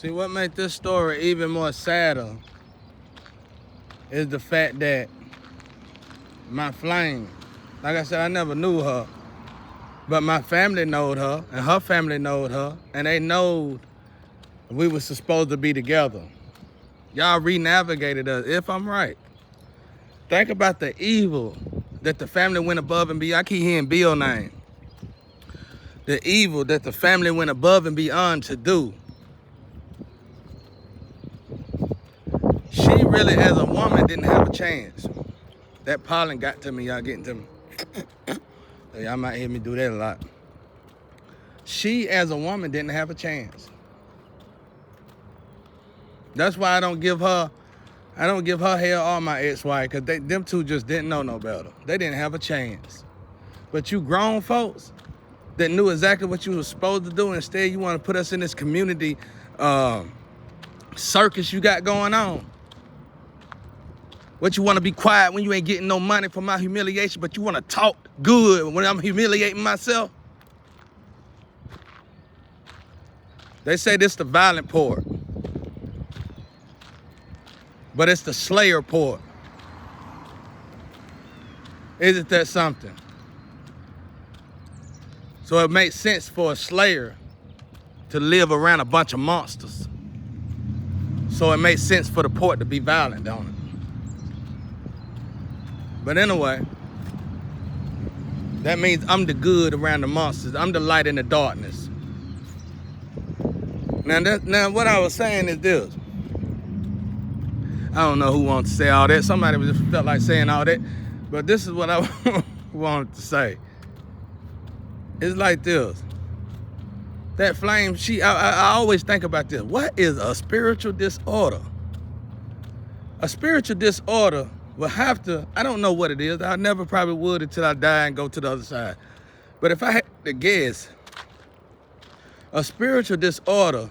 See, what makes this story even more sadder is the fact that my flame, like I said, I never knew her, but my family knowed her, and her family knowed her, and they knowed we were supposed to be together. Y'all re-navigated us, if I'm right. Think about the evil that the family went above and beyond. I keep hearing Bill's name. The evil that the family went above and beyond to do. She really, as a woman, didn't have a chance. That pollen got to me, y'all getting to me. So y'all might hear me do that a lot. She, as a woman, didn't have a chance. That's why I don't give her hell or my ex-wife, because them two just didn't know no better. They didn't have a chance. But you grown folks that knew exactly what you were supposed to do, instead you want to put us in this community circus you got going on. What, you want to be quiet when you ain't getting no money for my humiliation, but you want to talk good when I'm humiliating myself? They say this the violent port, but it's the slayer port. Isn't that something? So it makes sense for a slayer to live around a bunch of monsters. So it makes sense for the port to be violent, don't it? But anyway, that means I'm the good around the monsters. I'm the light in the darkness. Now what I was saying is this. I don't know who wants to say all that. Somebody just felt like saying all that. But this is what I wanted to say. It's like this. That flame, I always think about this. What is a spiritual disorder? A spiritual disorder will have to, I don't know what it is. I never probably would until I die and go to the other side. But if I had to guess, a spiritual disorder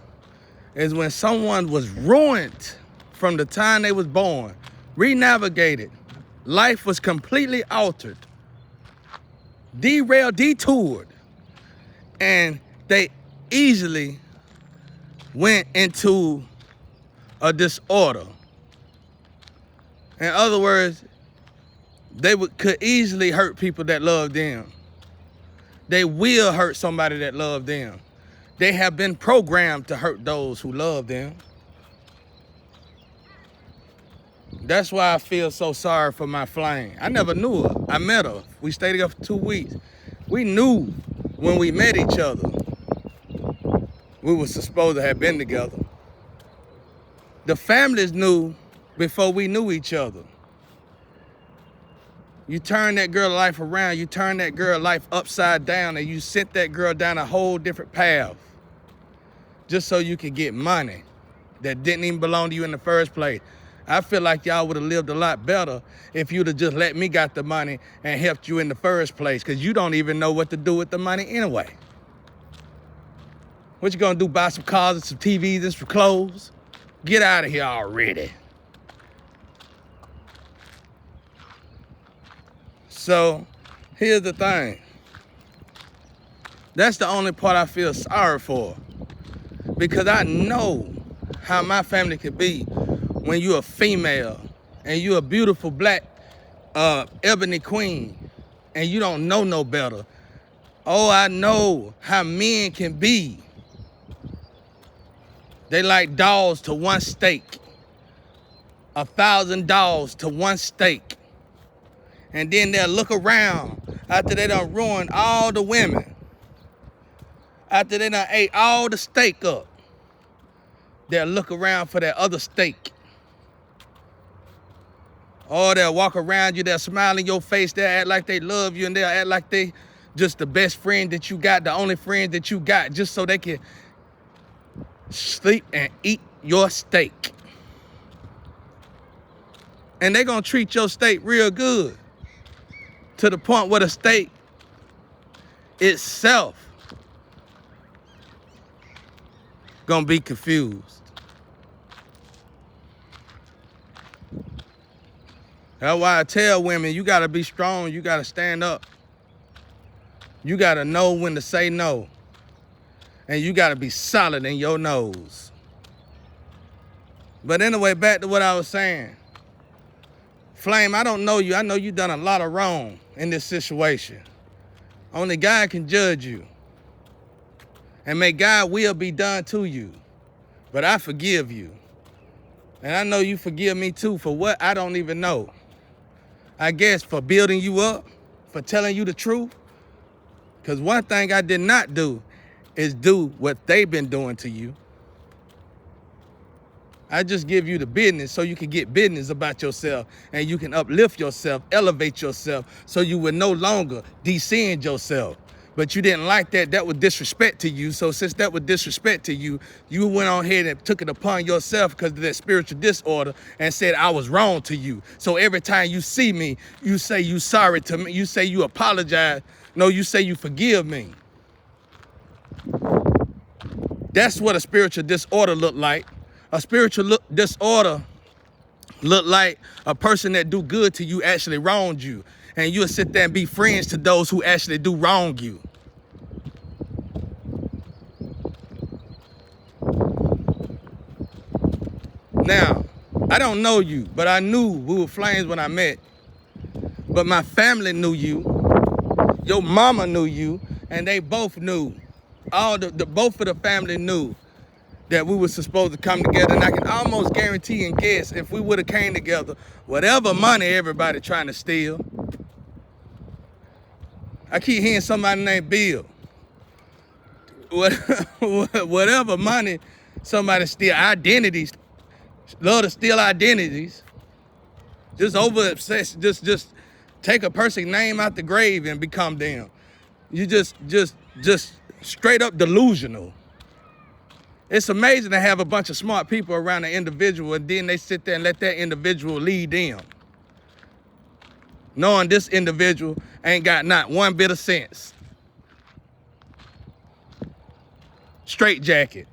is when someone was ruined from the time they was born, re-navigated. Life was completely altered, derailed, detoured, and they easily went into a disorder. In other words, they could easily hurt people that love them. They will hurt somebody that love them. They have been programmed to hurt those who love them. That's why I feel so sorry for my flame. I never knew her. I met her. We stayed together for 2 weeks. We knew when we met each other, we were supposed to have been together. The families knew before we knew each other. You turn that girl's life around, you turn that girl's life upside down, and you sent that girl down a whole different path just so you could get money that didn't even belong to you in the first place. I feel like y'all would have lived a lot better if you'd have just let me got the money and helped you in the first place, because you don't even know what to do with the money anyway. What you gonna do, buy some cars and some TVs and some clothes? Get out of here already. So, here's the thing. That's the only part I feel sorry for, because I know how my family could be when you're a female and you're a beautiful black ebony queen and you don't know no better. Oh, I know how men can be. They like dogs to one steak. 1,000 dogs to one steak. And then they'll look around after they done ruined all the women. After they done ate all the steak up, they'll look around for that other steak. Or they'll walk around you, they'll smile in your face, they'll act like they love you, and they'll act like they just the best friend that you got, the only friend that you got, just so they can sleep and eat your steak. And they're gonna treat your steak real good, to the point where the steak itself gonna be confused. That's why I tell women, you gotta be strong, you gotta stand up. You gotta know when to say no. And you gotta be solid in your nose. But anyway, back to what I was saying. Flame, I don't know you. I know you done a lot of wrong in this situation. Only God can judge you. And may God will be done to you. But I forgive you. And I know you forgive me too for what I don't even know. I guess for building you up, for telling you the truth. Because one thing I did not do is do what they've been doing to you. I just give you the business so you can get business about yourself and you can uplift yourself, elevate yourself so you will no longer descend yourself. But you didn't like that. That was disrespect to you. So since that was disrespect to you, you went on ahead and took it upon yourself because of that spiritual disorder and said I was wrong to you. So every time you see me, you say you sorry to me. You say you apologize. No, you say you forgive me. That's what a spiritual disorder look like. A spiritual disorder look like a person that do good to you actually wronged you. And you'll sit there and be friends to those who actually do wrong you. Now, I don't know you, but I knew we were flames when I met. But my family knew you. Your mama knew you. And they both knew. Both of the family knew that we were supposed to come together. And I can almost guarantee and guess if we would have came together, whatever money everybody trying to steal. I keep hearing somebody named Bill. Whatever money somebody steal, identities, love to steal identities. Just over obsessed, just take a person's name out the grave and become them. You just straight up delusional. It's amazing to have a bunch of smart people around an individual and then they sit there and let that individual lead them. Knowing this individual ain't got not one bit of sense. Straight jacket.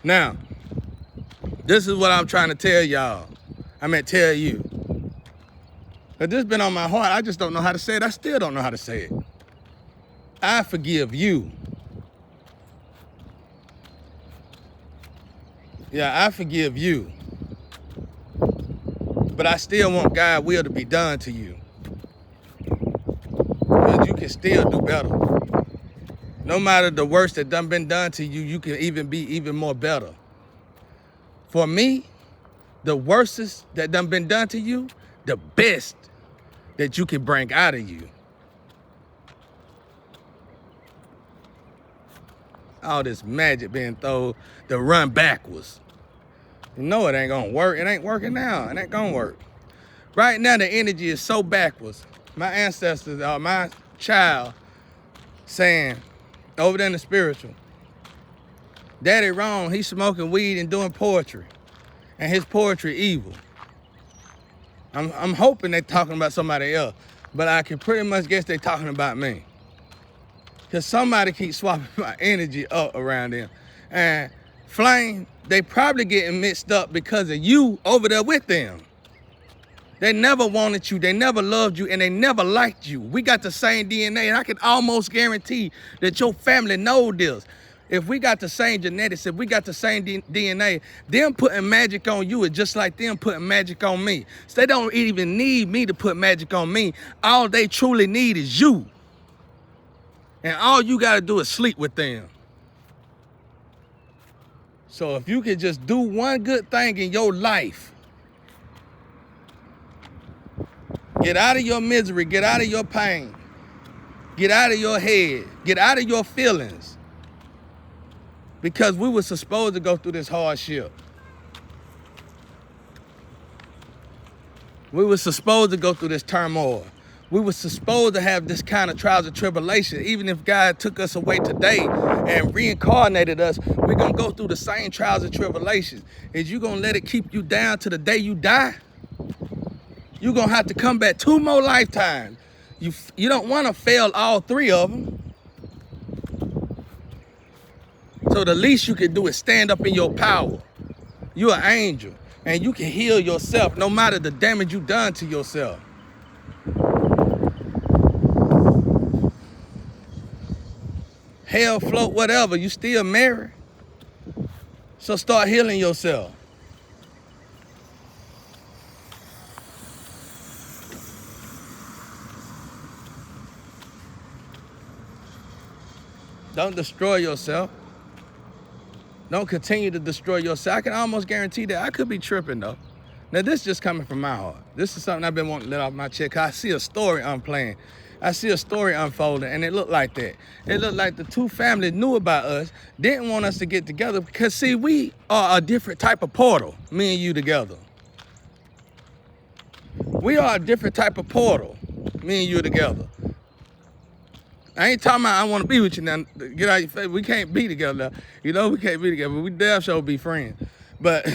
Now, this is what I'm trying to tell y'all. Tell you. But this been on my heart. I just don't know how to say it. I still don't know how to say it. I forgive you. Yeah, I forgive you. But I still want God's will to be done to you. Because you can still do better. No matter the worst that done been done to you, you can even be even more better. For me, the worstest that done been done to you, the best that you can bring out of you. All this magic being thrown to run backwards. You know it ain't gonna work. It ain't working now. It ain't gonna work. Right now, the energy is so backwards. My ancestors, my child, saying, over there in the spiritual, Daddy wrong, he's smoking weed and doing poetry. And his poetry evil. I'm hoping they're talking about somebody else, but I can pretty much guess they're talking about me. Because somebody keeps swapping my energy up around them. And Flame, they probably getting mixed up because of you over there with them. They never wanted you, they never loved you, and they never liked you. We got the same DNA, and I can almost guarantee that your family knows this. If we got the same genetics, if we got the same DNA, them putting magic on you is just like them putting magic on me. So they don't even need me to put magic on me. All they truly need is you. And all you gotta do is sleep with them. So if you could just do one good thing in your life, get out of your misery, get out of your pain, get out of your head, get out of your feelings. Because we were supposed to go through this hardship. We were supposed to go through this turmoil. We were supposed to have this kind of trials and tribulation. Even if God took us away today and reincarnated us, we're going to go through the same trials and tribulations. Is you going to let it keep you down to the day you die? You're going to have to come back 2 more lifetimes. You don't want to fail all 3 of them. So the least you can do is stand up in your power. You're an angel, and you can heal yourself no matter the damage you done to yourself. Hell float, whatever, you still married. So start healing yourself. Don't destroy yourself. Don't continue to destroy yourself. I can almost guarantee that. I could be tripping though. Now this just coming from my heart. This is something I've been wanting to let off my chest. I see a story unplaying. I see a story unfolding, and it looked like that. It looked like the two families knew about us, didn't want us to get together because see, we are a different type of portal, me and you together. We are a different type of portal, me and you together. I ain't talking about I want to be with you now. Get out your face. We can't be together. You know, we can't be together. We damn sure be friends. But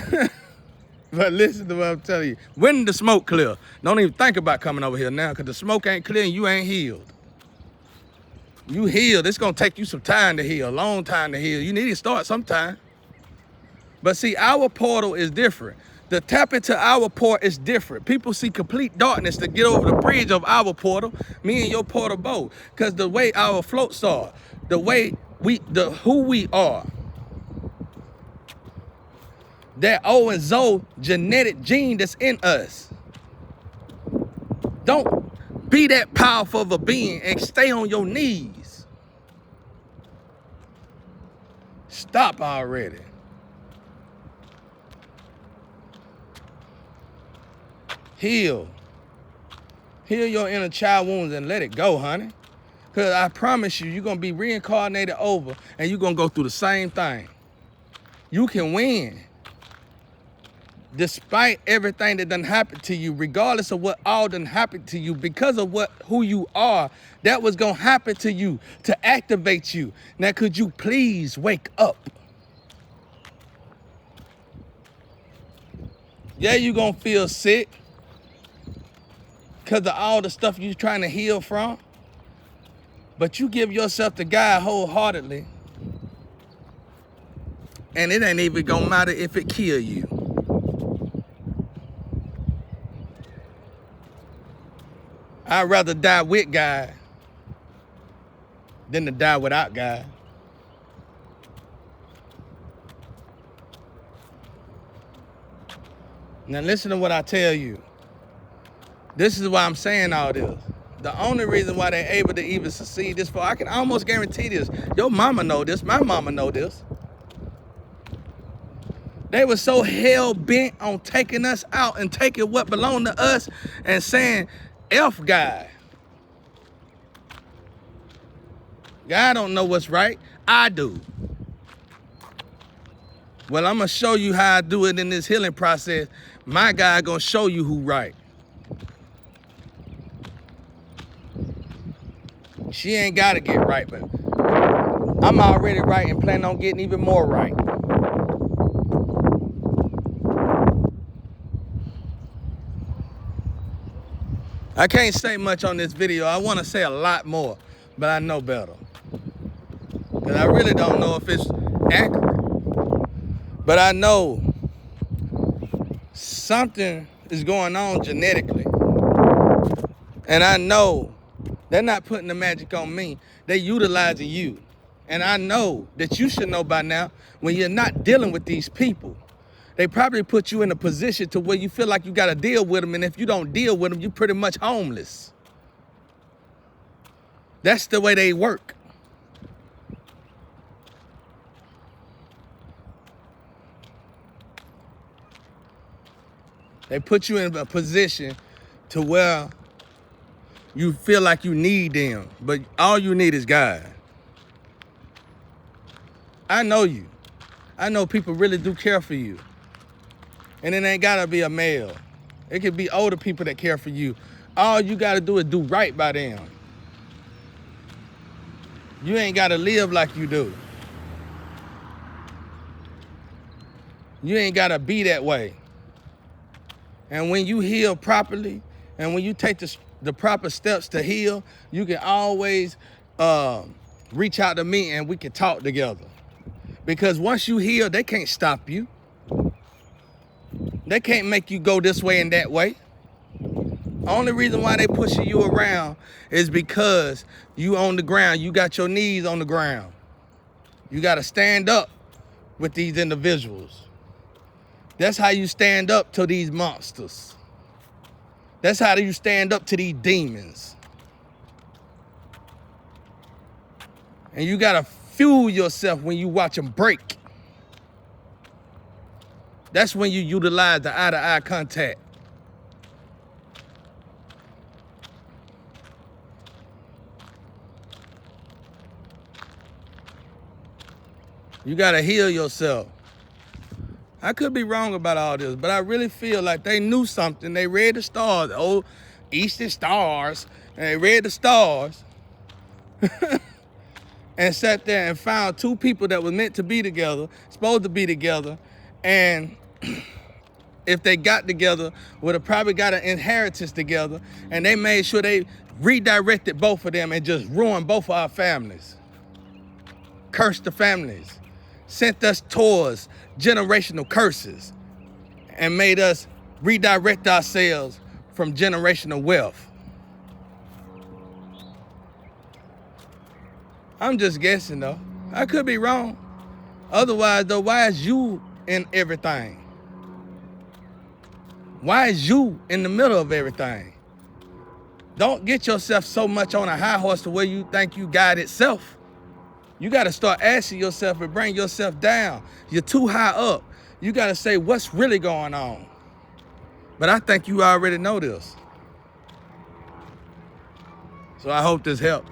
but listen to what I'm telling you. When the smoke clear, don't even think about coming over here now because the smoke ain't clear and you ain't healed. You healed. It's going to take you some time to heal, a long time to heal. You need to start sometime. But see, our portal is different. The tap into our portal is different. People see complete darkness to get over the bridge of our portal, me and your portal both. Because the way our floats are, the way who we are, that O and Zo genetic gene that's in us. Don't be that powerful of a being and stay on your knees. Stop already. Heal. Heal your inner child wounds and let it go, honey. Because I promise you, you're going to be reincarnated over and you're going to go through the same thing. You can win. Despite everything that done happened to you, regardless of what all done happened to you, because of who you are, that was going to happen to you to activate you. Now, could you please wake up? Yeah, you're going to feel sick because of all the stuff you're trying to heal from. But you give yourself to God wholeheartedly, and it ain't even gonna matter if it kill you. I'd rather die with God than to die without God. Now listen to what I tell you. This is why I'm saying all this. The only reason why they're able to even succeed this far, I can almost guarantee this. Your mama know this, my mama know this. They were so hell-bent on taking us out and taking what belonged to us and saying, F God. God don't know what's right. I do. Well, I'm going to show you how I do it in this healing process. My God going to show you who right. She ain't got to get right, but I'm already right and planning on getting even more right. I can't say much on this video. I want to say a lot more, but I know better. Because I really don't know if it's accurate. But I know something is going on genetically. And I know they're not putting the magic on me. They're utilizing you. And I know that you should know by now when you're not dealing with these people. They probably put you in a position to where you feel like you got to deal with them. And if you don't deal with them, you're pretty much homeless. That's the way they work. They put you in a position to where you feel like you need them, but all you need is God. I know you. I know people really do care for you. And it ain't gotta be a male. It could be older people that care for you. All you gotta do is do right by them. You ain't gotta live like you do. You ain't gotta be that way. And when you heal properly, and when you take the proper steps to heal, you can always reach out to me and we can talk together. Because once you heal, they can't stop you. They can't make you go this way and that way. Only reason why they pushing you around is because you on the ground. You got your knees on the ground. You got to stand up with these individuals. That's how you stand up to these monsters. That's how you stand up to these demons. And you gotta fuel yourself when you watch them break. That's when you utilize the eye-to-eye contact. You gotta heal yourself. I could be wrong about all this, but I really feel like they knew something. They read the stars, the old Eastern stars, and they read the stars and sat there and found two people that were meant to be together, supposed to be together, and if they got together, would have probably got an inheritance together, and they made sure they redirected both of them and just ruined both of our families. Cursed the families. Sent us towards generational curses and made us redirect ourselves from generational wealth. I'm just guessing though. I could be wrong. Otherwise though, why is you in everything? Why is you in the middle of everything? Don't get yourself so much on a high horse to where you think you got itself. You got to start asking yourself and bring yourself down. You're too high up. You got to say, what's really going on? But I think you already know this. So I hope this helped.